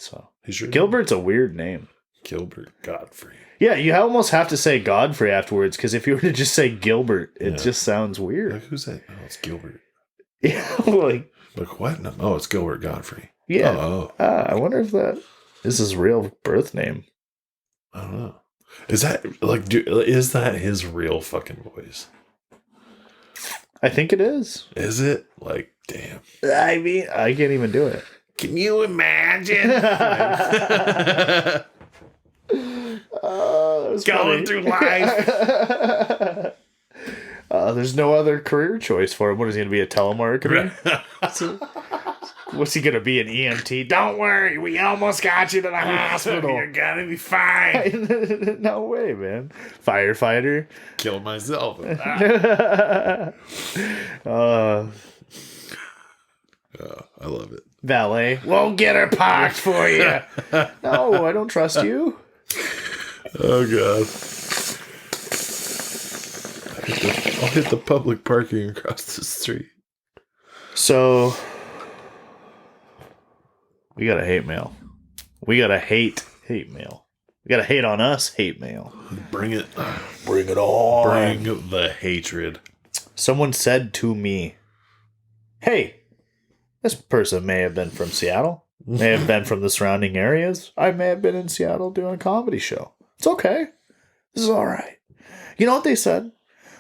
So Gilbert's a weird name. Gilbert Gottfried. Yeah, you almost have to say Godfrey afterwards because if you were to just say Gilbert, it just sounds weird. Like, who's that? Oh, it's Gilbert. Yeah, like what? No, oh, it's Gilbert Gottfried. Yeah. Oh. I wonder if that is his real birth name. I don't know. Is that his real fucking voice? I think it is. Is it? Like, damn. I mean, I can't even do it. Can you imagine? that was Going funny. through life. There's no other career choice for him. What is he going to be, a telemarketer? What's he going to be, an EMT? Don't worry, we almost got you to the hospital. You're gonna be fine. No way, man. Firefighter. Kill myself. I love it. Valet. We'll get her parked for you. No, I don't trust you. Oh, God. I'll hit the public parking across the street. So, we got a hate mail. We got a hate mail. We got a hate on us hate mail. Bring it. Bring it on. Bring the hatred. Someone said to me, hey, this person may have been from Seattle, may have been from the surrounding areas. I may have been in Seattle doing a comedy show. It's okay. This is all right. You know what they said?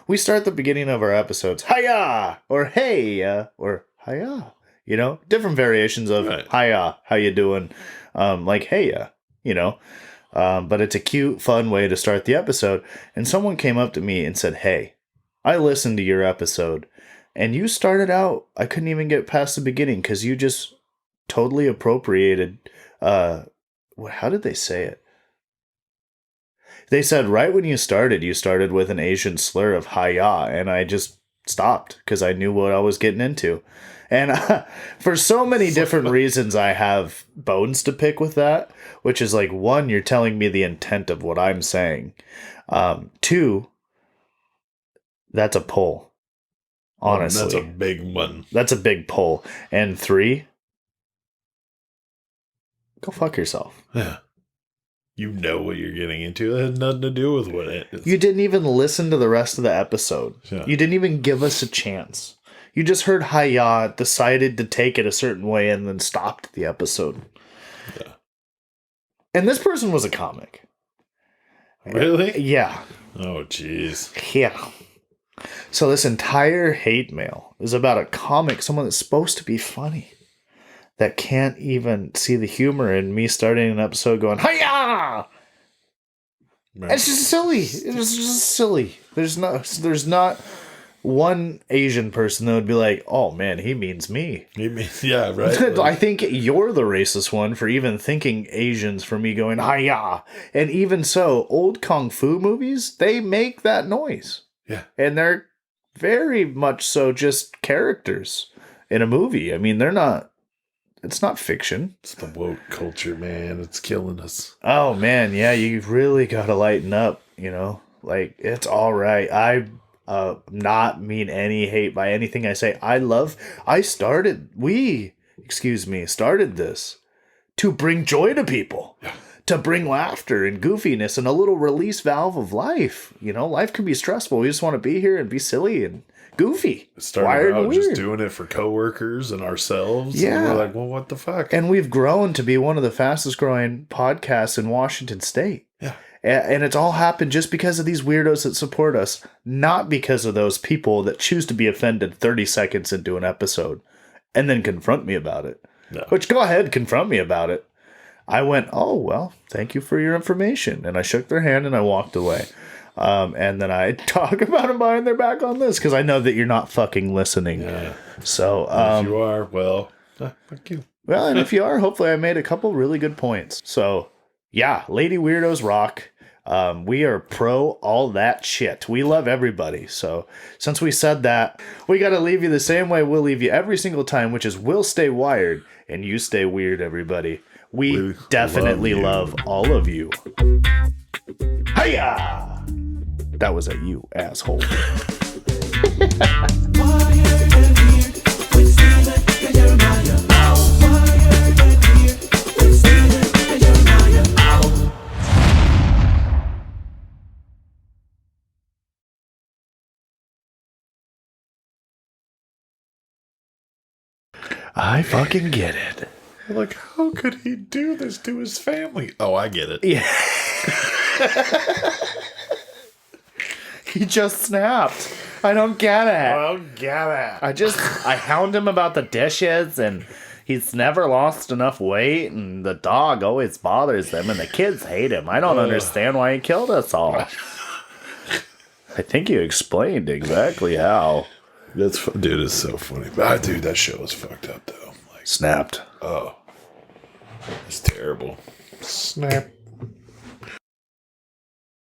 We start the beginning of our episodes, hiya, or hey, or hiya. You know, different variations of right. Hiya, how you doing? Like hey, you know. But it's a cute, fun way to start the episode. And someone came up to me and said, hey, I listened to your episode, and you started out, I couldn't even get past the beginning because you just totally appropriated, how did they say it? They said right when you started with an Asian slur of hiya, and I just stopped because I knew what I was getting into. And for so many different reasons, I have bones to pick with that, which is like, one, you're telling me the intent of what I'm saying. Two, that's a pull. Honestly. That's a big one. That's a big pull. And three, go fuck yourself. Yeah. You know what you're getting into. It had nothing to do with what it is. You didn't even listen to the rest of the episode. Yeah. You didn't even give us a chance. You just heard hiya, decided to take it a certain way, and then stopped the episode. Yeah. And this person was a comic. Really? Yeah. Oh, jeez. Yeah. So this entire hate mail is about a comic, someone that's supposed to be funny, that can't even see the humor in me starting an episode going, hiya! Right. It's just silly. It's just silly. There's not one Asian person that would be like, oh man, he means me. Yeah, right. I think you're the racist one for even thinking Asians for me going, hiya. And even so, old Kung Fu movies, they make that noise. Yeah. And they're very much so just characters in a movie. I mean, it's not fiction. It's the woke culture, man. It's killing us. Oh man, yeah, you really got to lighten up, you know? Like, it's all right. I not mean any hate by anything I say. Started this to bring joy to people. Yeah. To bring laughter and goofiness and a little release valve of life. You know, life can be stressful. We just want to be here and be silly and goofy. Started out just doing it for coworkers and ourselves. Yeah. And we're like, well, what the fuck? And we've grown to be one of the fastest growing podcasts in Washington State. Yeah. And it's all happened just because of these weirdos that support us, not because of those people that choose to be offended 30 seconds into an episode and then confront me about it. No. Which, go ahead, confront me about it. I went, oh, well, thank you for your information. And I shook their hand and I walked away. And then I talk about them behind their back on this because I know that you're not fucking listening. Yeah. So if you are, well, fuck you. Well, and if you are, hopefully I made a couple really good points. So, yeah, Lady Weirdos rock. We are pro all that shit. We love everybody. So, since we said that, we got to leave you the same way we'll leave you every single time, which is we'll stay wired and you stay weird, everybody. We definitely love all of you. Hiya! That was a you, asshole. I fucking get it. Like, how could he do this to his family? Oh, I get it. Yeah. He just snapped. I don't get it. I hound him about the dishes and, he's never lost enough weight, and the dog always bothers them, and the kids hate him. I don't understand why he killed us all. I think you explained exactly how. Dude, it's so funny. Dude, that show was fucked up, though. Snapped. Oh. It's terrible. Snap.